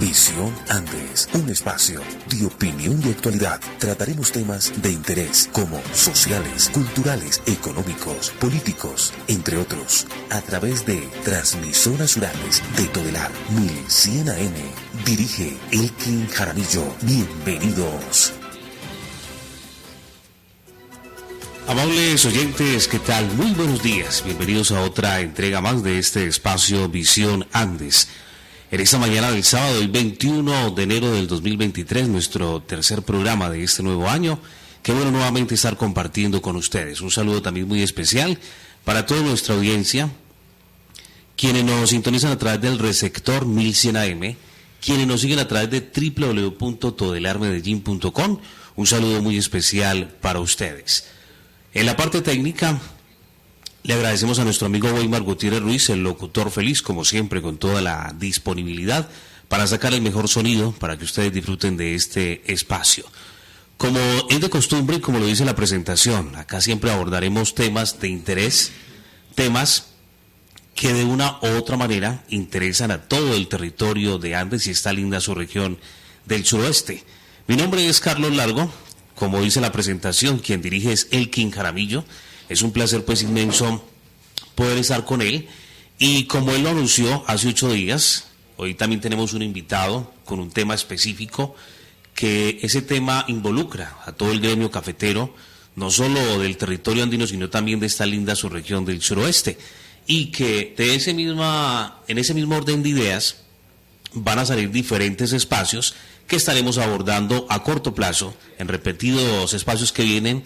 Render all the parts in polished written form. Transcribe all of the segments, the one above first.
Visión Andes, un espacio de opinión y actualidad. Trataremos temas de interés como sociales, culturales, económicos, políticos, entre otros, a través de Transmisoras Rurales de Todelar 1100 AM. Dirige Elkin Jaramillo. Bienvenidos. Amables oyentes, ¿qué tal? Muy buenos días. Bienvenidos a otra entrega más de este espacio Visión Andes. En esta mañana del sábado, el 21 de enero del 2023, nuestro tercer programa de este nuevo año. Qué bueno nuevamente estar compartiendo con ustedes. Un saludo también muy especial para toda nuestra audiencia, quienes nos sintonizan a través del receptor 1100 AM, quienes nos siguen a través de www.todelarmedellin.com. Un saludo muy especial para ustedes. En la parte técnica, le agradecemos a nuestro amigo Weimar Gutiérrez Ruiz, el locutor feliz, como siempre, con toda la disponibilidad para sacar el mejor sonido, para que ustedes disfruten de este espacio. Como es de costumbre y como lo dice la presentación, acá siempre abordaremos temas de interés, temas que de una u otra manera interesan a todo el territorio de Andes y esta linda subregión del suroeste. Mi nombre es Carlos Largo, como dice la presentación, quien dirige es Elkin Jaramillo. Es un placer pues inmenso poder estar con él, y como él lo anunció hace 8 días, hoy también tenemos un invitado con un tema específico, que ese tema involucra a todo el gremio cafetero, no solo del territorio andino, sino también de esta linda subregión del suroeste, y que en ese mismo orden de ideas van a salir diferentes espacios que estaremos abordando a corto plazo, en repetidos espacios que vienen,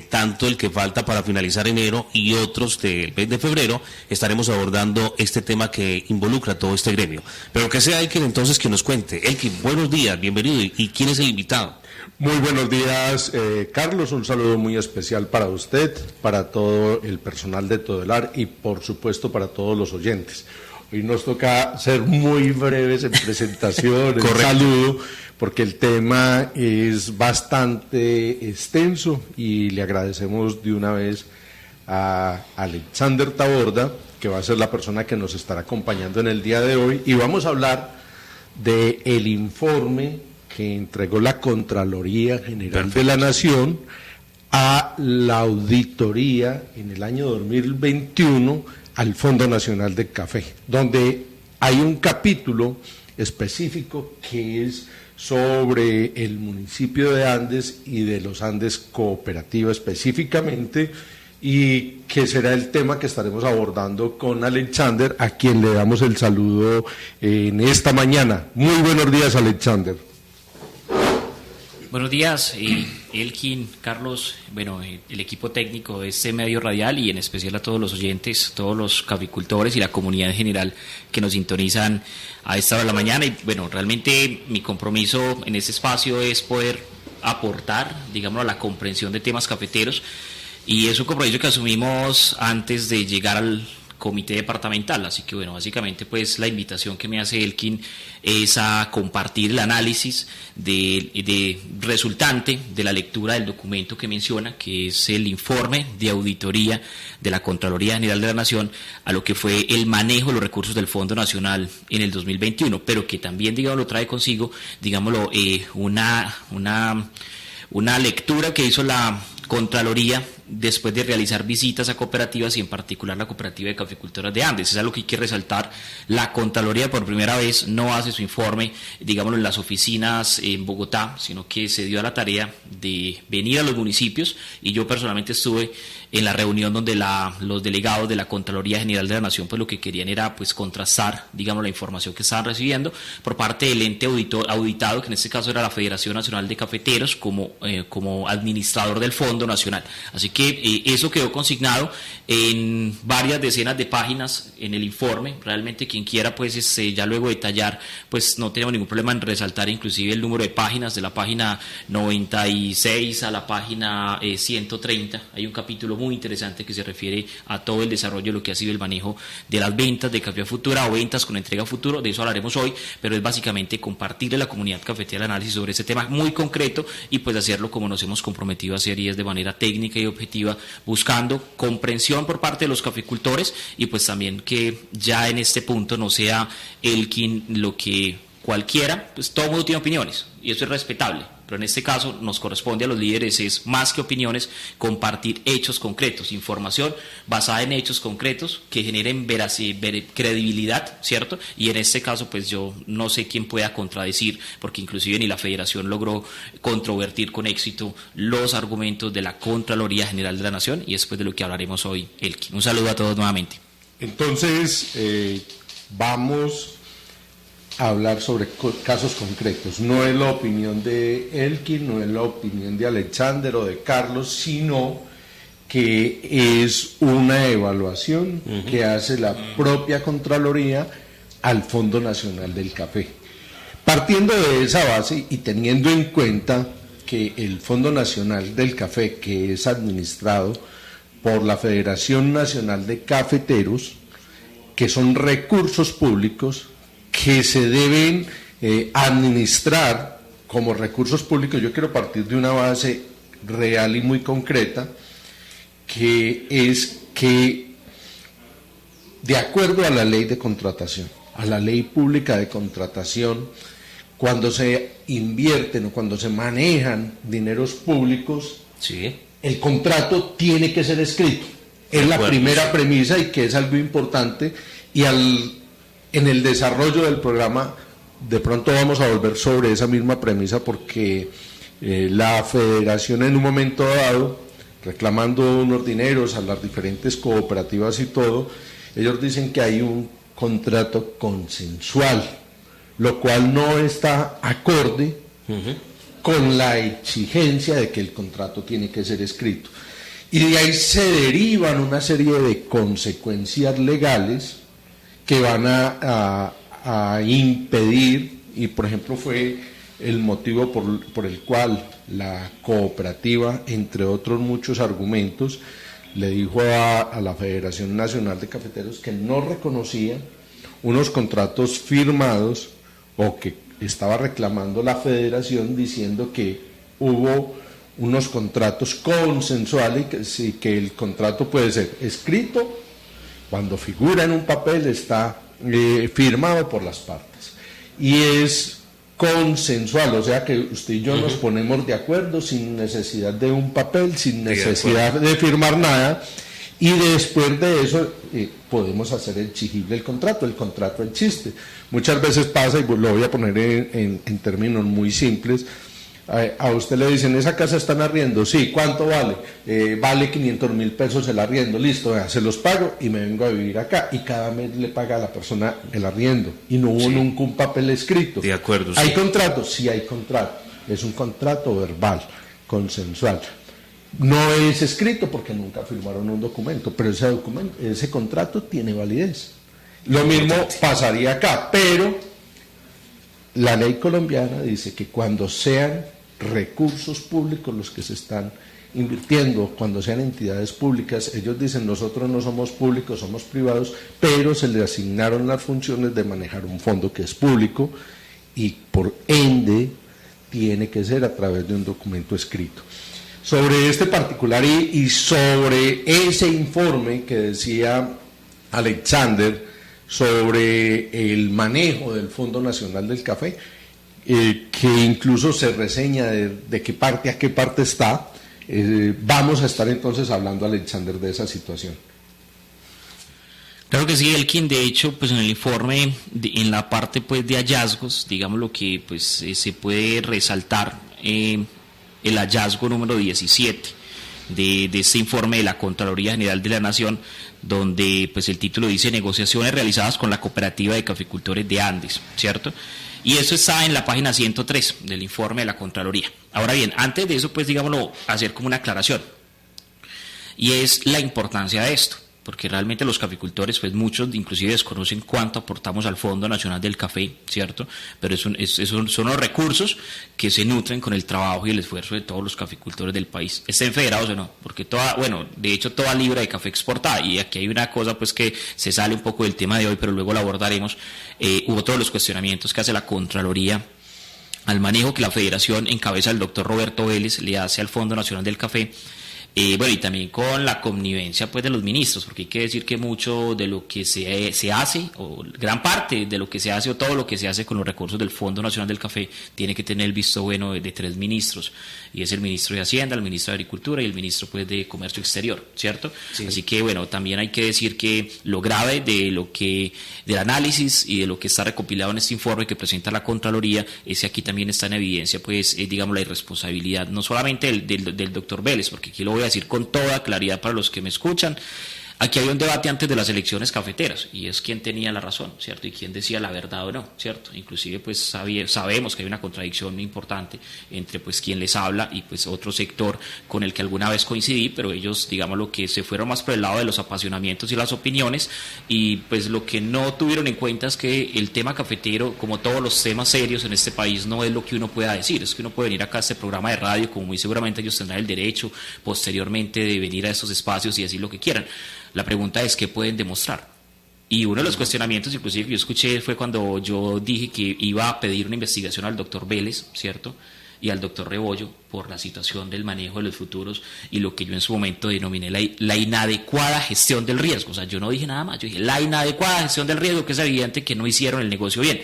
tanto el que falta para finalizar enero y otros del mes de febrero, estaremos abordando este tema que involucra a todo este gremio. Pero que sea Elkin entonces que nos cuente. Elkin, buenos días, bienvenido. ¿Y quién es el invitado? Muy buenos días, Carlos, un saludo muy especial para usted, para todo el personal de Todelar y por supuesto para todos los oyentes. Hoy nos toca ser muy breves en presentación, en saludo, porque el tema es bastante extenso y le agradecemos de una vez a Alexander Taborda, que va a ser la persona que nos estará acompañando en el día de hoy, y vamos a hablar del informe que entregó la Contraloría General de la Nación a la auditoría en el año 2021 al Fondo Nacional del Café, donde hay un capítulo específico que es sobre el municipio de Andes y de los Andes Cooperativa específicamente, y que será el tema que estaremos abordando con Alexander, a quien le damos el saludo en esta mañana. Muy buenos días, Alexander. Buenos días, Elkin, Carlos, bueno, el equipo técnico de este medio radial y en especial a todos los oyentes, todos los caficultores y la comunidad en general que nos sintonizan a esta hora de la mañana. Y bueno, realmente mi compromiso en este espacio es poder aportar, digamos, a la comprensión de temas cafeteros, y es un compromiso que asumimos antes de llegar al comité departamental. Así que bueno, básicamente pues la invitación que me hace Elkin es a compartir el análisis de resultante de la lectura del documento que menciona, que es el informe de auditoría de la Contraloría General de la Nación a lo que fue el manejo de los recursos del Fondo Nacional en el 2021, pero que también, digamos, lo trae consigo, digámoslo, una lectura que hizo la Contraloría después de realizar visitas a cooperativas y en particular la Cooperativa de Caficultores de Andes. Es algo que hay que resaltar. La Contraloría por primera vez no hace su informe, digámoslo, en las oficinas en Bogotá, sino que se dio a la tarea de venir a los municipios, y yo personalmente estuve en la reunión donde los delegados de la Contraloría General de la Nación pues lo que querían era pues contrastar, digamos, la información que estaban recibiendo por parte del ente auditado, que en este caso era la Federación Nacional de Cafeteros, como administrador del Fondo Nacional. Así que eso quedó consignado en varias decenas de páginas en el informe. Realmente quien quiera pues ya luego detallar, pues no tenemos ningún problema en resaltar inclusive el número de páginas, de la página 96 a la página 130. Hay un capítulo muy interesante que se refiere a todo el desarrollo de lo que ha sido el manejo de las ventas de café a futura o ventas con entrega a futuro. De eso hablaremos hoy, pero es básicamente compartirle a la comunidad cafetera el análisis sobre ese tema muy concreto y pues hacerlo como nos hemos comprometido a hacer, y es de manera técnica y objetiva, buscando comprensión por parte de los caficultores, y pues también que ya en este punto no sea Elkin lo que cualquiera, pues todo mundo tiene opiniones y eso es respetable, pero en este caso nos corresponde a los líderes, es más que opiniones, compartir hechos concretos, información basada en hechos concretos que generen credibilidad, ¿cierto? Y en este caso pues yo no sé quién pueda contradecir, porque inclusive ni la Federación logró controvertir con éxito los argumentos de la Contraloría General de la Nación, y después de lo que hablaremos hoy, Elkin. Un saludo a todos nuevamente. Entonces, vamos a hablar sobre casos concretos. No es la opinión de Elkin, no es la opinión de Alexander o de Carlos, sino que es una evaluación que hace la propia Contraloría al Fondo Nacional del Café. Partiendo de esa base y teniendo en cuenta que el Fondo Nacional del Café, que es administrado por la Federación Nacional de Cafeteros, que son recursos públicos que se deben administrar como recursos públicos, yo quiero partir de una base real y muy concreta, que es que de acuerdo a la ley de contratación, a la ley pública de contratación, cuando se invierten o cuando se manejan dineros públicos, Sí. el contrato tiene que ser escrito. Es la primera premisa y que es algo importante, y en el desarrollo del programa de pronto vamos a volver sobre esa misma premisa, porque la Federación en un momento dado, reclamando unos dineros a las diferentes cooperativas y todo, ellos dicen que hay un contrato consensual, lo cual no está acorde con la exigencia de que el contrato tiene que ser escrito. Y de ahí se derivan una serie de consecuencias legales que van a impedir, y por ejemplo fue el motivo por el cual la cooperativa, entre otros muchos argumentos, le dijo a la Federación Nacional de Cafeteros que no reconocía unos contratos firmados, o que estaba reclamando la Federación diciendo que hubo unos contratos consensuales y que el contrato puede ser escrito, cuando figura en un papel está firmado por las partes y es consensual, o sea que usted y yo nos ponemos de acuerdo sin necesidad de un papel, sin necesidad de firmar nada, y después de eso podemos hacer exigible el contrato existe. Muchas veces pasa, y lo voy a poner en términos muy simples, a usted le dicen, esa casa está en arriendo, sí, ¿cuánto vale? Vale 500,000 pesos el arriendo, listo, se los pago y me vengo a vivir acá, y cada mes le paga a la persona el arriendo, y no hubo nunca un papel escrito. De acuerdo. ¿Hay contrato? Sí hay contrato, es un contrato verbal, consensual. No es escrito porque nunca firmaron un documento, pero ese contrato tiene validez. Lo mismo pasaría acá, pero la ley colombiana dice que cuando sean recursos públicos los que se están invirtiendo, cuando sean entidades públicas, ellos dicen, nosotros no somos públicos, somos privados, pero se le asignaron las funciones de manejar un fondo que es público y por ende tiene que ser a través de un documento escrito. Sobre este particular y sobre ese informe que decía Alexander sobre el manejo del Fondo Nacional del Café, que incluso se reseña de qué parte a qué parte está, vamos a estar entonces hablando, Alexander, de esa situación. Claro que sí, Elkin. De hecho, pues en el informe, en la parte pues de hallazgos, digamos lo que pues se puede resaltar, el hallazgo número 17 de este informe de la Contraloría General de la Nación, donde pues el título dice negociaciones realizadas con la Cooperativa de Caficultores de Andes, ¿cierto? Y eso está en la página 103 del informe de la Contraloría. Ahora bien, antes de eso, pues digámoslo, hacer como una aclaración, y es la importancia de esto, porque realmente los caficultores, pues muchos inclusive desconocen cuánto aportamos al Fondo Nacional del Café, ¿cierto? Pero son los recursos que se nutren con el trabajo y el esfuerzo de todos los caficultores del país, estén federados o no, porque de hecho toda libra de café exportada, y aquí hay una cosa pues que se sale un poco del tema de hoy, pero luego la abordaremos, hubo todos los cuestionamientos que hace la Contraloría al manejo que la Federación, en cabeza del doctor Roberto Vélez, le hace al Fondo Nacional del Café, Bueno, y también con la connivencia pues de los ministros, porque hay que decir que mucho de lo que se hace, o gran parte de lo que se hace, o todo lo que se hace con los recursos del Fondo Nacional del Café, tiene que tener el visto bueno de 3 ministros, y es el ministro de Hacienda, el ministro de Agricultura y el ministro pues de Comercio Exterior, ¿cierto? Sí. Así que bueno, también hay que decir que lo grave del análisis y de lo que está recopilado en este informe que presenta la Contraloría es que aquí también está en evidencia pues digamos la irresponsabilidad, no solamente del doctor Vélez, porque aquí lo voy a decir con toda claridad para los que me escuchan. Aquí había un debate antes de las elecciones cafeteras, y es quién tenía la razón, ¿cierto? Y quién decía la verdad o no, ¿cierto? Inclusive pues sabemos que hay una contradicción importante entre pues quien les habla y pues otro sector con el que alguna vez coincidí, pero ellos, digamos, lo que se fueron más por el lado de los apasionamientos y las opiniones, y pues lo que no tuvieron en cuenta es que el tema cafetero, como todos los temas serios en este país, no es lo que uno pueda decir, es que uno puede venir acá a este programa de radio, como muy seguramente ellos tendrán el derecho posteriormente de venir a estos espacios y decir lo que quieran. La pregunta es, ¿qué pueden demostrar? Y uno de los cuestionamientos, inclusive, que yo escuché fue cuando yo dije que iba a pedir una investigación al doctor Vélez, ¿cierto?, y al doctor Rebollo por la situación del manejo de los futuros y lo que yo en su momento denominé la inadecuada gestión del riesgo. O sea, yo no dije nada más, yo dije la inadecuada gestión del riesgo, que es evidente que no hicieron el negocio bien.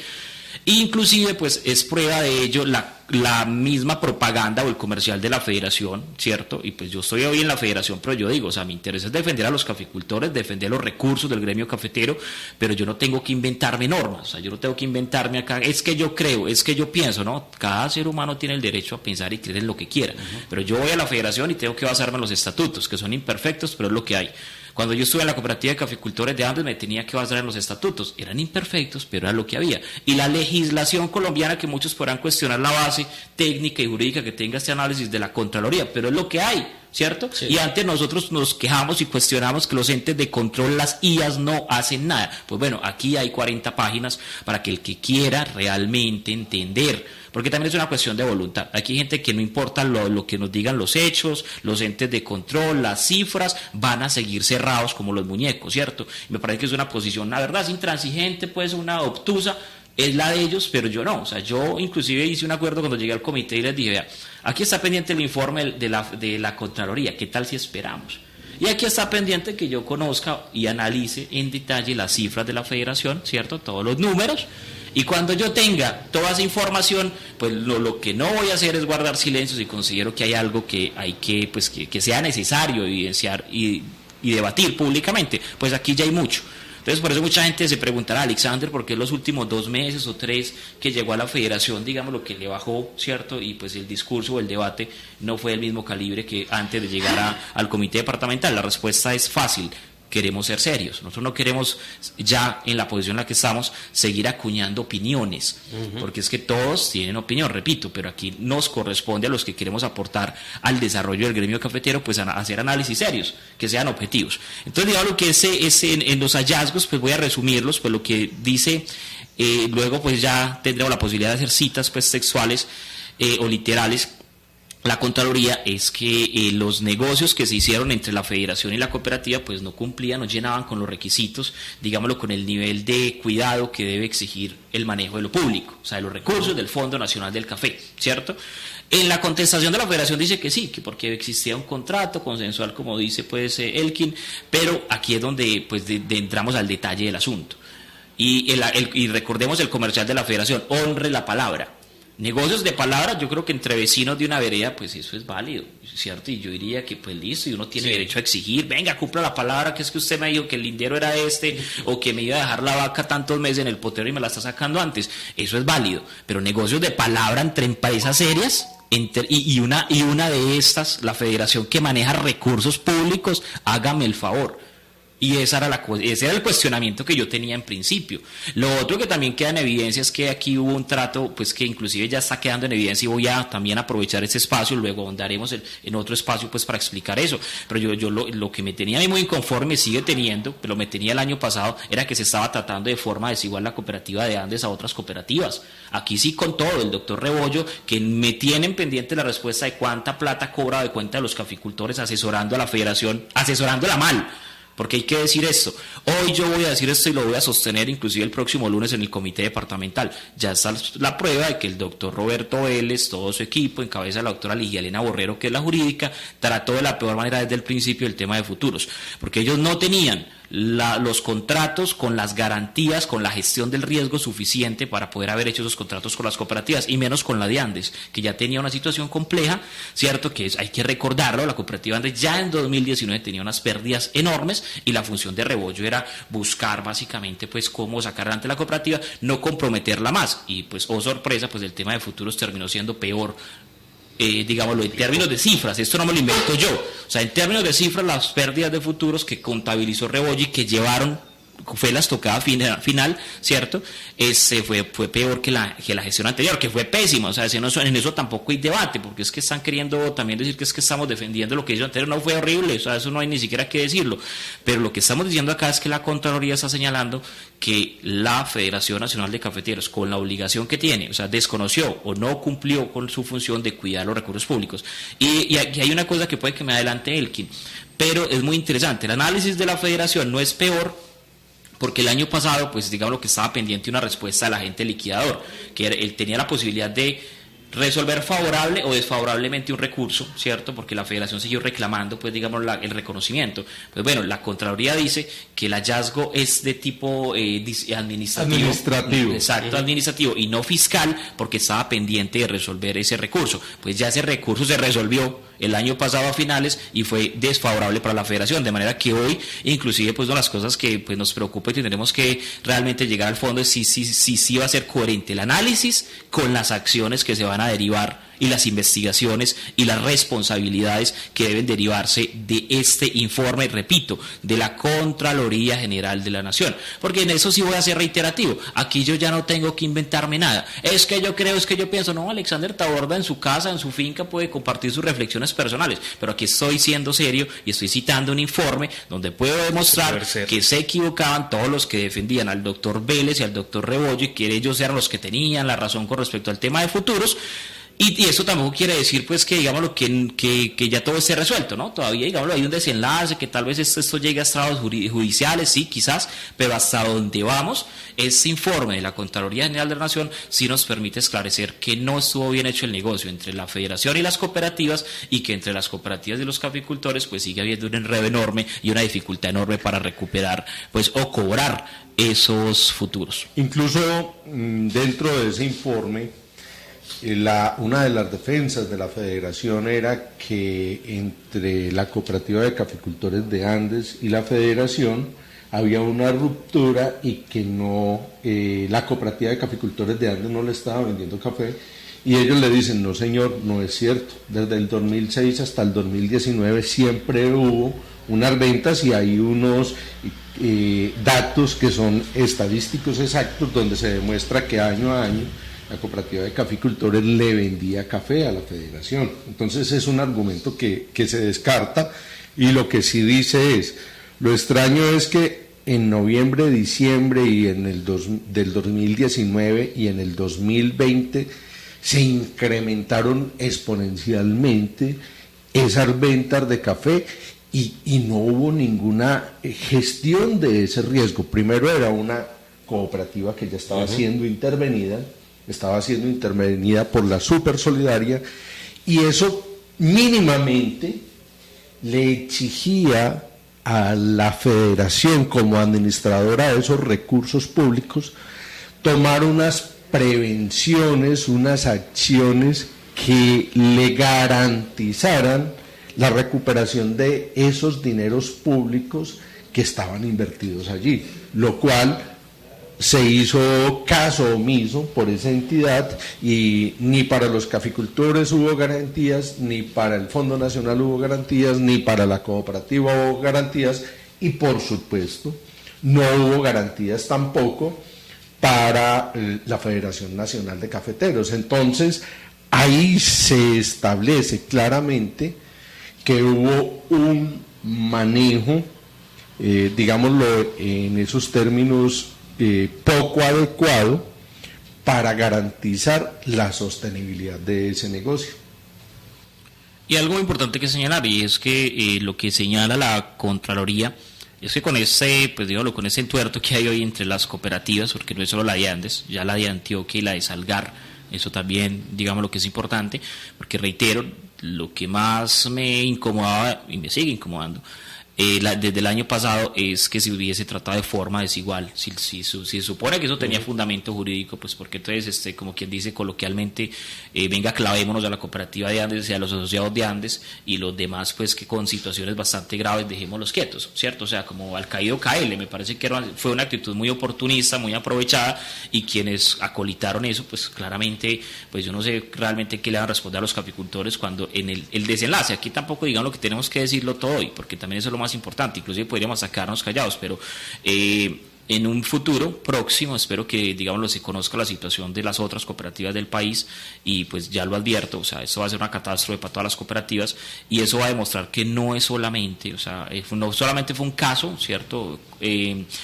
Inclusive pues es prueba de ello la misma propaganda o el comercial de la federación, ¿cierto? Y pues yo estoy hoy en la federación, pero yo digo, o sea, mi interés es defender a los caficultores, defender los recursos del gremio cafetero, pero yo no tengo que inventarme normas, o sea, yo no tengo que inventarme acá, es que yo creo, es que yo pienso, ¿no? Cada ser humano tiene el derecho a pensar y creer en lo que quiera, pero yo voy a la federación y tengo que basarme en los estatutos, que son imperfectos, pero es lo que hay. Cuando yo estuve en la cooperativa de caficultores de Andes me tenía que basar en los estatutos, eran imperfectos, pero era lo que había. Y la legislación colombiana, que muchos podrán cuestionar la base técnica y jurídica que tenga este análisis de la Contraloría, pero es lo que hay, ¿cierto? Sí. Y antes nosotros nos quejamos y cuestionamos que los entes de control, las IAS, no hacen nada. Pues bueno, aquí hay 40 páginas para que el que quiera realmente entender, porque también es una cuestión de voluntad. Aquí hay gente que no importa lo que nos digan los hechos, los entes de control, las cifras, van a seguir cerrados como los muñecos, ¿cierto? Y me parece que es una posición, la verdad, es intransigente, pues una obtusa, es la de ellos, pero yo no. O sea, yo inclusive hice un acuerdo cuando llegué al comité y les dije, vea, aquí está pendiente el informe de la Contraloría, ¿qué tal si esperamos? Y aquí está pendiente que yo conozca y analice en detalle las cifras de la federación, ¿cierto? Todos los números. Y cuando yo tenga toda esa información, pues lo que no voy a hacer es guardar silencio si considero que hay algo que hay que, pues que sea necesario evidenciar y debatir públicamente. Pues aquí ya hay mucho. Entonces, por eso mucha gente se preguntará, Alexander, ¿por qué los últimos 2 meses o 3 que llegó a la federación, digamos, lo que le bajó, ¿cierto? Y pues el discurso o el debate no fue del mismo calibre que antes de llegar al comité departamental. La respuesta es fácil. Queremos ser serios, nosotros no queremos ya en la posición en la que estamos seguir acuñando opiniones, porque es que todos tienen opinión, repito, pero aquí nos corresponde a los que queremos aportar al desarrollo del gremio cafetero, pues a hacer análisis serios, que sean objetivos. Entonces, digamos, lo que en los hallazgos, pues voy a resumirlos, pues lo que dice, luego pues ya tendremos la posibilidad de hacer citas pues textuales o literales. La Contraloría es que los negocios que se hicieron entre la federación y la cooperativa pues no cumplían, no llenaban con los requisitos, digámoslo, con el nivel de cuidado que debe exigir el manejo de lo público, o sea, de los recursos del Fondo Nacional del Café, ¿cierto? En la contestación de la federación dice que sí, que porque existía un contrato consensual, como dice pues Elkin, pero aquí es donde pues entramos al detalle del asunto. Y recordemos el comercial de la federación, honre la palabra. Negocios de palabra, yo creo que entre vecinos de una vereda, pues eso es válido, ¿cierto? Y yo diría que pues listo, y uno tiene derecho a exigir, venga, cumpla la palabra, que es que usted me dijo que el lindero era o que me iba a dejar la vaca tantos meses en el potero y me la está sacando antes, eso es válido, pero negocios de palabra entre empresas serias, y una de estas, la federación que maneja recursos públicos, hágame el favor. Y ese era el cuestionamiento que yo tenía en principio. Lo otro que también queda en evidencia es que aquí hubo un trato, pues que inclusive ya está quedando en evidencia, y voy a también aprovechar ese espacio, luego ahondaremos en otro espacio pues para explicar eso. Pero yo lo que me tenía a mí muy inconforme, sigue teniendo, pero me tenía el año pasado, era que se estaba tratando de forma desigual la cooperativa de Andes a otras cooperativas. Aquí sí con todo, el doctor Rebollo, que me tienen pendiente la respuesta de cuánta plata cobra de cuenta de los caficultores asesorando a la federación, asesorándola mal. porque hay que decir esto. Hoy yo voy a decir esto y lo voy a sostener inclusive el próximo lunes en el comité departamental. Ya está la prueba de que el doctor Roberto Vélez, todo su equipo, en cabeza de la doctora Ligia Elena Borrero, que es la jurídica, trató de la peor manera desde el principio el tema de futuros, porque ellos no tenían los contratos con las garantías, con la gestión del riesgo suficiente para poder haber hecho esos contratos con las cooperativas, y menos con la de Andes, que ya tenía una situación compleja, ¿cierto? Que hay que recordarlo, la cooperativa Andes ya en 2019 tenía unas pérdidas enormes, y la función de Rebollo era buscar básicamente pues cómo sacar adelante la cooperativa, no comprometerla más, y pues oh sorpresa, pues el tema de futuros terminó siendo peor. Digámoslo, en términos de cifras, esto no me lo invento yo, o sea, en términos de cifras, las pérdidas de futuros que contabilizó Rebollo y que llevaron, fue la estocada final, ¿cierto? Fue peor que la gestión anterior, que fue pésima, o sea, en eso tampoco hay debate, porque es que están queriendo también decir que es que estamos defendiendo lo que hizo anterior, no fue horrible, o sea, eso no hay ni siquiera que decirlo, pero lo que estamos diciendo acá es que la Contraloría está señalando que la Federación Nacional de Cafeteros, con la obligación que tiene, o sea, desconoció o no cumplió con su función de cuidar los recursos públicos. Y aquí hay una cosa que puede que me adelante Elkin, pero es muy interesante, el análisis de la Federación no es peor, porque el año pasado, pues digamos lo que estaba pendiente una respuesta del agente liquidador, que él tenía la posibilidad de resolver favorable o desfavorablemente un recurso, ¿cierto? Porque la Federación siguió reclamando, pues digamos, el reconocimiento. Pues bueno, la Contraloría dice que el hallazgo es de tipo administrativo. Exacto, administrativo y no fiscal, porque estaba pendiente de resolver ese recurso. Pues ya ese recurso se resolvió el año pasado a finales y fue desfavorable para la Federación, de manera que hoy, inclusive, pues una de las cosas que pues nos preocupa y tendremos que realmente llegar al fondo es si va a ser coherente el análisis con las acciones que se van a derivar y las investigaciones y las responsabilidades que deben derivarse de este informe, repito, de la Contraloría General de la Nación, porque en eso sí voy a ser reiterativo, aquí yo ya no tengo que inventarme nada, es que yo creo, es que yo pienso, no, Alexander Taborda en su casa, en su finca puede compartir sus reflexiones personales, pero aquí estoy siendo serio y estoy citando un informe donde puedo demostrar que se equivocaban todos los que defendían al doctor Vélez y al doctor Rebollo y que ellos eran los que tenían la razón con respecto al tema de futuros. Y eso tampoco quiere decir pues que digámoslo que ya todo esté resuelto, ¿no? Todavía digámoslo hay un desenlace, que tal vez esto llegue a estrados judiciales, sí, quizás, pero hasta donde vamos, ese informe de la Contraloría General de la Nación sí nos permite esclarecer que no estuvo bien hecho el negocio entre la Federación y las cooperativas, y que entre las cooperativas y los caficultores pues sigue habiendo un enredo enorme y una dificultad enorme para recuperar pues o cobrar esos futuros. Incluso dentro de ese informe, una de las defensas de la Federación era que entre la Cooperativa de Caficultores de Andes y la Federación había una ruptura y que no la Cooperativa de Caficultores de Andes no le estaba vendiendo café, y ellos le dicen, no señor, no es cierto, desde el 2006 hasta el 2019 siempre hubo unas ventas y hay unos datos que son estadísticos exactos donde se demuestra que año a año la Cooperativa de Caficultores le vendía café a la Federación. Entonces es un argumento que se descarta, y lo que sí dice es, lo extraño es que en noviembre, diciembre y en del 2019 y en el 2020 se incrementaron exponencialmente esas ventas de café y no hubo ninguna gestión de ese riesgo. Primero era una cooperativa que ya estaba siendo intervenida por la Super Solidaria, y eso mínimamente le exigía a la Federación como administradora de esos recursos públicos tomar unas prevenciones, unas acciones que le garantizaran la recuperación de esos dineros públicos que estaban invertidos allí, lo cual se hizo caso omiso por esa entidad, y ni para los caficultores hubo garantías, ni para el Fondo Nacional hubo garantías, ni para la cooperativa hubo garantías, y por supuesto no hubo garantías tampoco para la Federación Nacional de Cafeteros. Entonces ahí se establece claramente que hubo un manejo, digámoslo en esos términos, poco adecuado para garantizar la sostenibilidad de ese negocio. Y algo importante que señalar, y es que lo que señala la Contraloría Es que con ese, pues dígalo, con ese entuerto que hay hoy entre las cooperativas, porque no es solo la de Andes, ya la de Antioquia y la de Salgar, eso también, digamos, lo que es importante, porque reitero, lo que más me incomodaba y me sigue incomodando desde el año pasado es que se hubiese tratado de forma desigual. Si se supone que eso tenía fundamento jurídico, pues porque entonces, como quien dice coloquialmente, venga, clavémonos a la cooperativa de Andes y a los asociados de Andes, y los demás, pues que con situaciones bastante graves dejémoslos quietos, ¿cierto? O sea, como al caído caele, me parece que fue una actitud muy oportunista, muy aprovechada, y quienes acolitaron eso, pues claramente, pues yo no sé realmente qué le van a responder a los caficultores cuando en el desenlace, aquí tampoco digan lo que tenemos que decirlo todo hoy, porque también eso es lo más importante, inclusive podríamos sacarnos callados, pero en un futuro próximo espero que, digámoslo, se conozca la situación de las otras cooperativas del país, y pues ya lo advierto, o sea, esto va a ser una catástrofe para todas las cooperativas, y eso va a demostrar que no es solamente, o sea, no solamente fue un caso, ¿cierto?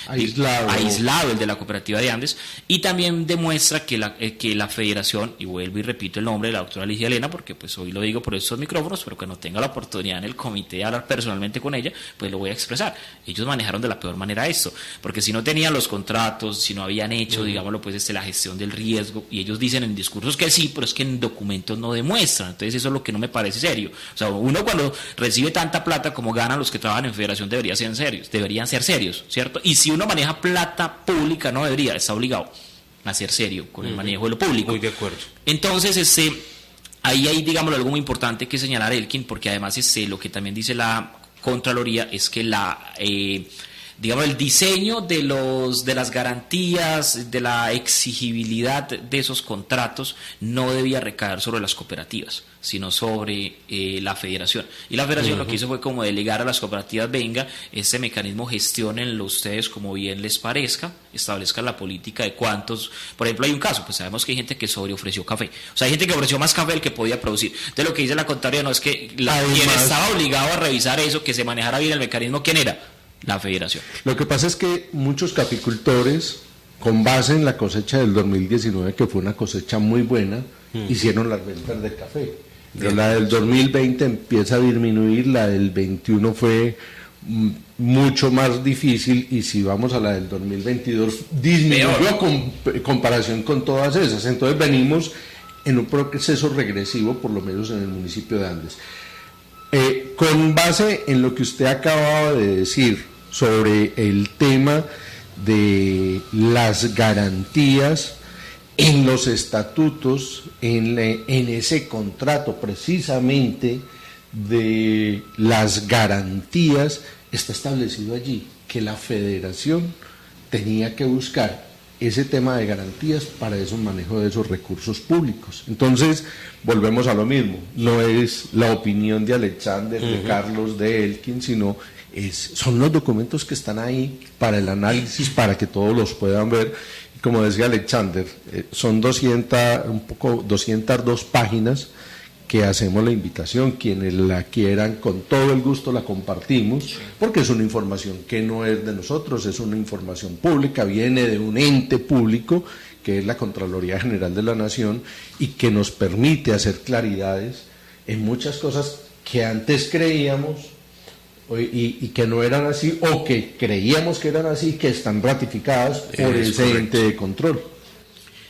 Aislado el de la cooperativa de Andes, y también demuestra que la federación, y vuelvo y repito el nombre de la doctora Ligia Elena, porque pues hoy lo digo por estos micrófonos, pero cuando tenga la oportunidad en el comité de hablar personalmente con ella, pues lo voy a expresar. Ellos manejaron de la peor manera esto, porque si no tenían los contratos, si no habían hecho, digámoslo, pues la gestión del riesgo, y ellos dicen en discursos que sí, pero es que en documentos no demuestran. Entonces eso es lo que no me parece serio. O sea, uno cuando recibe tanta plata como ganan los que trabajan en federación deberían ser serios, ¿cierto? Y si uno maneja plata pública, no debería, está obligado a ser serio con el manejo de lo público. Muy de acuerdo. Entonces, ahí hay, digámoslo, algo muy importante que señalar, Elkin, porque además lo que también dice la Contraloría es que digamos, el diseño de las garantías, de la exigibilidad de esos contratos no debía recaer sobre las cooperativas, sino sobre la federación. Y la federación lo que hizo fue como delegar a las cooperativas: venga, este mecanismo gestionenlo ustedes como bien les parezca, establezcan la política de cuántos. Por ejemplo, hay un caso, pues sabemos que hay gente que sobreofreció café, o sea, hay gente que ofreció más café del que podía producir. Entonces lo que dice la Contraloría no es que quien estaba obligado a revisar eso, que se manejara bien el mecanismo, ¿quién era? La federación. Lo que pasa es que muchos caficultores, con base en la cosecha del 2019, que fue una cosecha muy buena, hicieron las ventas de café. Pero la del 2020 empieza a disminuir, la del 21 fue mucho más difícil, y si vamos a la del 2022 disminuyó con comparación con todas esas. Entonces venimos en un proceso regresivo, por lo menos en el municipio de Andes. Con base en lo que usted acababa de decir sobre el tema de las garantías en los estatutos, en ese contrato precisamente de las garantías, está establecido allí que la federación tenía que buscar ese tema de garantías para ese manejo de esos recursos públicos. Entonces, volvemos a lo mismo, no es la opinión de Alexander, de Carlos, de Elkin, sino son los documentos que están ahí para el análisis, para que todos los puedan ver. Como decía Alexander, son 202 páginas que hacemos la invitación, quienes la quieran, con todo el gusto la compartimos, porque es una información que no es de nosotros, es una información pública, viene de un ente público, que es la Contraloría General de la Nación, y que nos permite hacer claridades en muchas cosas que antes creíamos y que no eran así, o que creíamos que eran así, que están ratificadas por ese ente de control.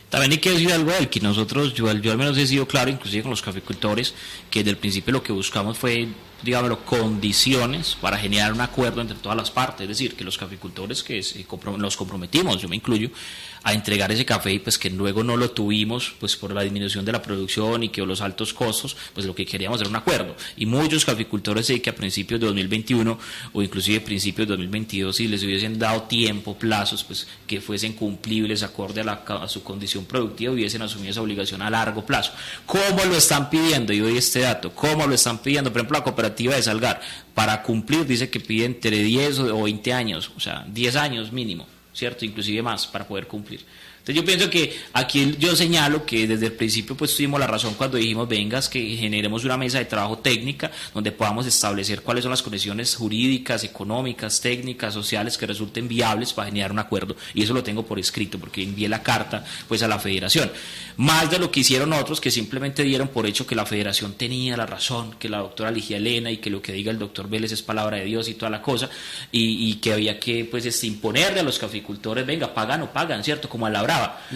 También hay que decir algo del que nosotros, yo al menos he sido claro, inclusive con los caficultores, que desde el principio lo que buscamos fue, digámoslo, condiciones para generar un acuerdo entre todas las partes, es decir, que los caficultores que nos comprometimos, yo me incluyo, a entregar ese café, y pues que luego no lo tuvimos, pues por la disminución de la producción y que los altos costos, pues lo que queríamos era un acuerdo. Y muchos caficultores sé que a principios de 2021 o inclusive principios de 2022, si les hubiesen dado tiempo, plazos, pues que fuesen cumplibles acorde a su condición productiva, hubiesen asumido esa obligación a largo plazo. ¿Cómo lo están pidiendo? Y doy este dato. ¿Cómo lo están pidiendo? Por ejemplo, la cooperativa de Salgar, para cumplir, dice que pide entre 10 o 20 años, o sea, 10 años mínimo, ¿cierto? Inclusive más para poder cumplir. Entonces yo pienso que aquí yo señalo que desde el principio pues tuvimos la razón cuando dijimos vengas que generemos una mesa de trabajo técnica donde podamos establecer cuáles son las condiciones jurídicas, económicas, técnicas, sociales que resulten viables para generar un acuerdo, y eso lo tengo por escrito porque envié la carta pues a la federación, más de lo que hicieron otros que simplemente dieron por hecho que la federación tenía la razón, que la doctora Ligia Elena y que lo que diga el doctor Vélez es palabra de Dios y toda la cosa, y que había que pues imponerle a los caficultores, venga, pagan o pagan, ¿cierto? Como a la brava.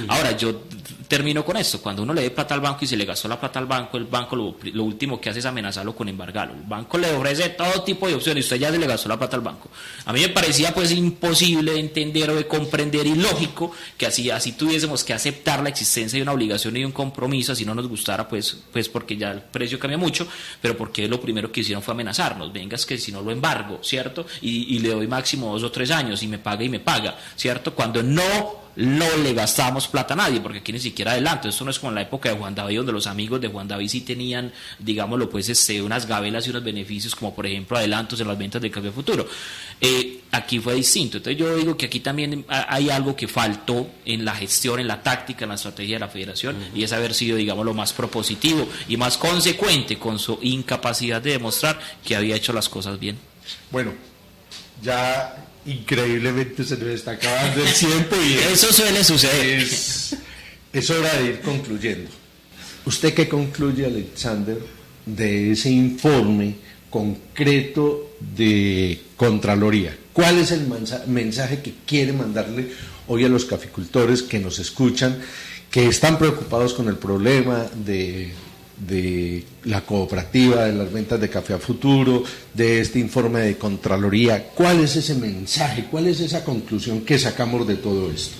Ahora yo termino con esto: cuando uno le dé plata al banco y se le gastó la plata al banco, el banco lo último que hace es amenazarlo con embargarlo. El banco le ofrece todo tipo de opciones y usted ya se le gastó la plata al banco. A mí me parecía pues imposible de entender o de comprender, y lógico que así tuviésemos que aceptar la existencia de una obligación y de un compromiso, así no nos gustara, pues porque ya el precio cambia mucho, pero porque lo primero que hicieron fue amenazarnos: venga, es que si no lo embargo, ¿cierto? Y le doy máximo 2 o 3 años y me paga, ¿cierto? Cuando no le gastamos plata a nadie, porque aquí ni siquiera adelanto. Esto no es como en la época de Juan David, donde los amigos de Juan David sí tenían, digámoslo pues, unas gabelas y unos beneficios, como por ejemplo adelantos en las ventas del café futuro. Aquí fue distinto. Entonces yo digo que aquí también hay algo que faltó en la gestión, en la táctica, en la estrategia de la federación, y es haber sido, digámoslo, más propositivo y más consecuente con su incapacidad de demostrar que había hecho las cosas bien. Bueno, ya increíblemente se nos está acabando el tiempo y eso suele suceder. Es hora de ir concluyendo. ¿Usted qué concluye, Alexander, de ese informe concreto de Contraloría? ¿Cuál es el mensaje que quiere mandarle hoy a los caficultores que nos escuchan, que están preocupados con el problema de la cooperativa, de las ventas de café a futuro, de este informe de Contraloría? ¿Cuál es ese mensaje? ¿Cuál es esa conclusión que sacamos de todo esto?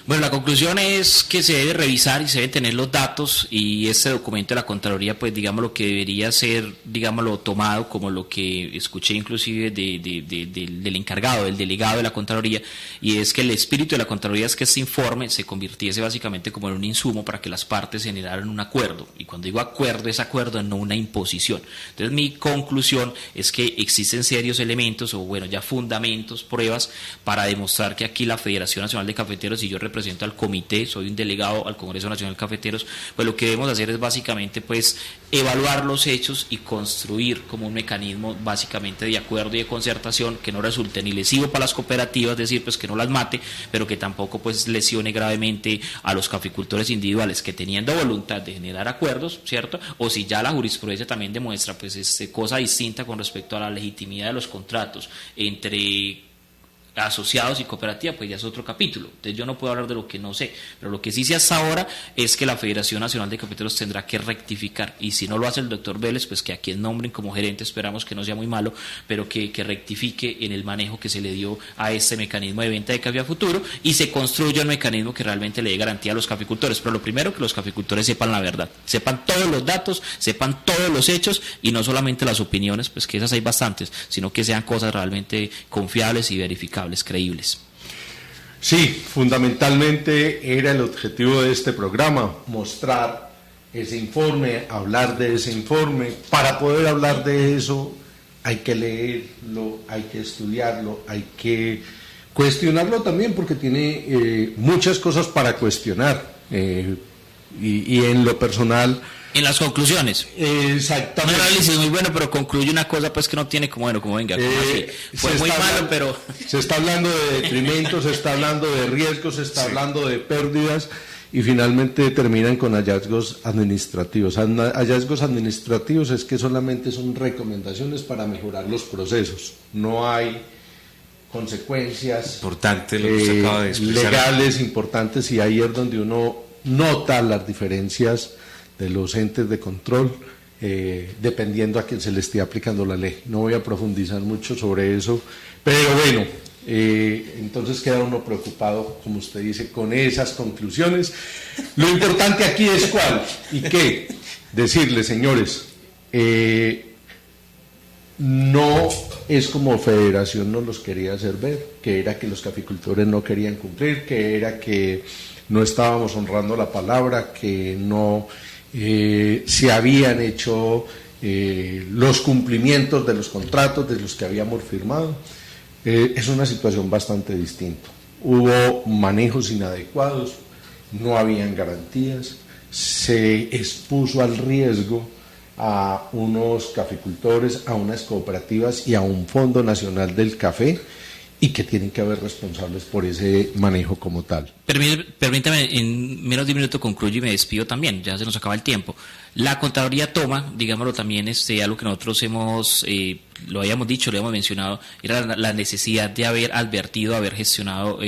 Bueno, la conclusión es que se debe revisar y se deben tener los datos, y este documento de la Contraloría, pues digamos lo que debería ser, digámoslo, tomado como lo que escuché inclusive del encargado, del delegado de la Contraloría, y es que el espíritu de la Contraloría es que este informe se convirtiese básicamente como en un insumo para que las partes generaran un acuerdo, y cuando digo acuerdo, es acuerdo, no una imposición. Entonces mi conclusión es que existen serios elementos, o bueno, ya fundamentos, pruebas, para demostrar que aquí la Federación Nacional de Cafeteros, y yo represento al comité, soy un delegado al Congreso Nacional de Cafeteros, pues lo que debemos hacer es básicamente pues evaluar los hechos y construir como un mecanismo básicamente de acuerdo y de concertación que no resulte ni lesivo para las cooperativas, es decir, pues que no las mate, pero que tampoco pues lesione gravemente a los caficultores individuales que, teniendo voluntad de generar acuerdos, ¿cierto? O si ya la jurisprudencia también demuestra pues cosa distinta con respecto a la legitimidad de los contratos entre asociados y cooperativa, pues ya es otro capítulo. Entonces yo no puedo hablar de lo que no sé, pero lo que sí sé hasta ahora es que la Federación Nacional de Cafeteros tendrá que rectificar, y si no lo hace el doctor Vélez, pues que a quien nombren como gerente, esperamos que no sea muy malo, pero que rectifique en el manejo que se le dio a este mecanismo de venta de café a futuro, y se construya un mecanismo que realmente le dé garantía a los caficultores. Pero lo primero, que los caficultores sepan la verdad, sepan todos los datos, sepan todos los hechos, y no solamente las opiniones, pues que esas hay bastantes, sino que sean cosas realmente confiables y verificables, creíbles. Sí, fundamentalmente era el objetivo de este programa, mostrar ese informe, hablar de ese informe. Para poder hablar de eso hay que leerlo, hay que estudiarlo, hay que cuestionarlo también, porque tiene muchas cosas para cuestionar, y en lo personal, en las conclusiones. Exactamente. Un análisis muy bueno, pero concluye una cosa pues que no tiene como venga, como así. Fue muy malo, pero se está hablando de detrimentos, se está hablando de riesgos, se está hablando de pérdidas, y finalmente terminan con hallazgos administrativos. Hallazgos administrativos es que solamente son recomendaciones para mejorar los procesos. No hay consecuencias importante lo que usted acaba de expresar, legales importantes, y ahí es donde uno nota las diferencias de los entes de control, dependiendo a quién se le esté aplicando la ley. No voy a profundizar mucho sobre eso, pero bueno, entonces queda uno preocupado, como usted dice, con esas conclusiones. Lo importante aquí es cuál y qué. Decirles, señores, no es como Federación nos los quería hacer ver, que era que los caficultores no querían cumplir, que era que no estábamos honrando la palabra, que no se habían hecho los cumplimientos de los contratos de los que habíamos firmado. Es una situación bastante distinta. hubo manejos inadecuados, no habían garantías, se expuso al riesgo a unos caficultores, a unas cooperativas y a un Fondo Nacional del Café, y que tienen que haber responsables por ese manejo como tal. Permítame, en menos de un minuto concluyo y me despido también, ya se nos acaba el tiempo. La Contraloría toma, digámoslo también, algo que nosotros lo habíamos dicho, lo habíamos mencionado, era la necesidad de haber advertido, haber gestionado,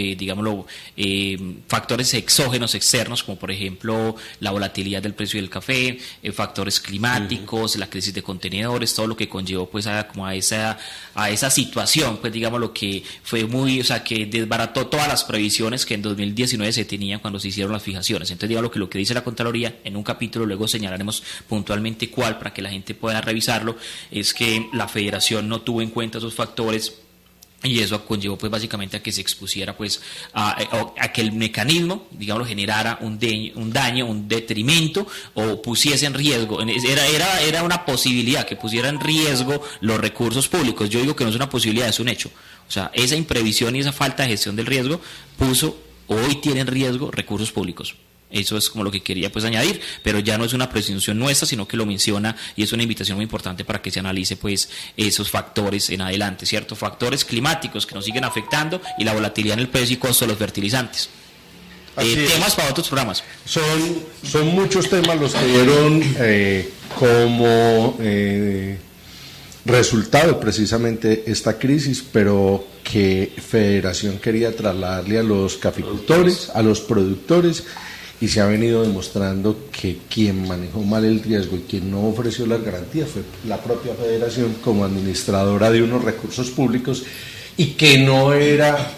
factores exógenos, externos, como por ejemplo la volatilidad del precio del café, factores climáticos, la crisis de contenedores, todo lo que conllevó pues a esa situación, pues digamos lo que fue que desbarató todas las previsiones que en 2019 se tenían cuando se hicieron las fijaciones. Entonces digamos lo que dice la Contraloría en un capítulo, luego señalaremos puntualmente cuál para que la gente pueda revisarlo, es que la Federación no tuvo en cuenta esos factores y eso conllevó pues básicamente a que se expusiera pues a que el mecanismo, digamos, generara un daño, un detrimento o pusiese en riesgo. Era una posibilidad que pusiera en riesgo los recursos públicos. Yo digo que no es una posibilidad, es un hecho. O sea, esa imprevisión y esa falta de gestión del riesgo hoy tiene en riesgo recursos públicos. Eso es como lo que quería pues añadir, pero ya no es una presunción nuestra, sino que lo menciona y es una invitación muy importante para que se analice pues esos factores en adelante, ¿cierto? Factores climáticos que nos siguen afectando y la volatilidad en el precio y costo de los fertilizantes. Temas para otros programas. Son muchos temas los que dieron como resultado precisamente esta crisis, pero que Federación quería trasladarle a los caficultores, a los productores, y se ha venido demostrando que quien manejó mal el riesgo y quien no ofreció las garantías fue la propia Federación como administradora de unos recursos públicos, y que no era,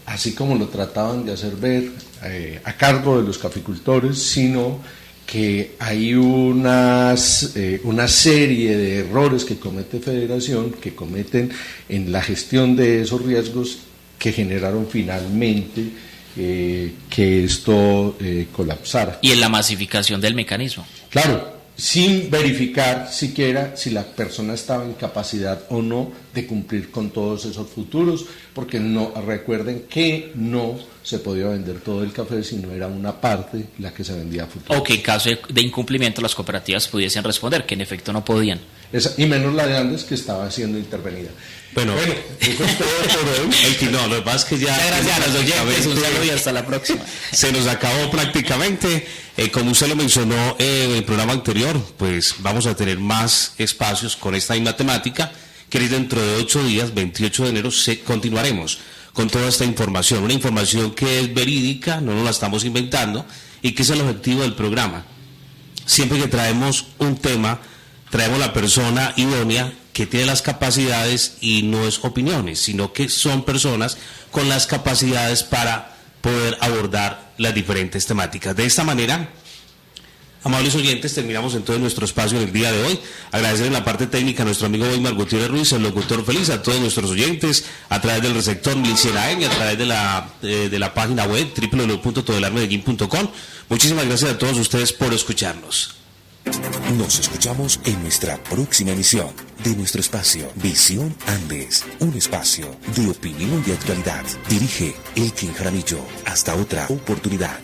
así como lo trataban de hacer ver, a cargo de los caficultores, sino que hay una serie de errores que comete Federación, que cometen en la gestión de esos riesgos, que generaron finalmente que esto colapsara. Y en la masificación del mecanismo. Claro, sin verificar siquiera si la persona estaba en capacidad o no de cumplir con todos esos futuros, porque recuerden que no se podía vender todo el café, sino era una parte la que se vendía a futuro. O que en caso de incumplimiento las cooperativas pudiesen responder, que en efecto no podían. Y menos la de Andes, que estaba siendo intervenida. Bueno, eso es todo por hoy. No, lo que pasa es que ya... Gracias a los oyentes, un saludo y hasta la próxima. Se nos acabó prácticamente. Como usted lo mencionó en el programa anterior, pues vamos a tener más espacios con esta misma temática, que dentro de 8 días, 28 de enero, continuaremos con toda esta información. Una información que es verídica, no nos la estamos inventando, y que es el objetivo del programa. Siempre que traemos un tema, traemos la persona idónea que tiene las capacidades, y no es opiniones, sino que son personas con las capacidades para poder abordar las diferentes temáticas. De esta manera, amables oyentes, terminamos entonces nuestro espacio en el día de hoy. Agradecer en la parte técnica a nuestro amigo Weimar Gutiérrez Ruiz, el locutor feliz, a todos nuestros oyentes, a través del receptor 1100 AM y a través de la página web www.todelarmedellin.com. Muchísimas gracias a todos ustedes por escucharnos. Nos escuchamos en nuestra próxima emisión de nuestro espacio Visión Andes, un espacio de opinión y actualidad. Dirige Elkin Jaramillo. Hasta otra oportunidad.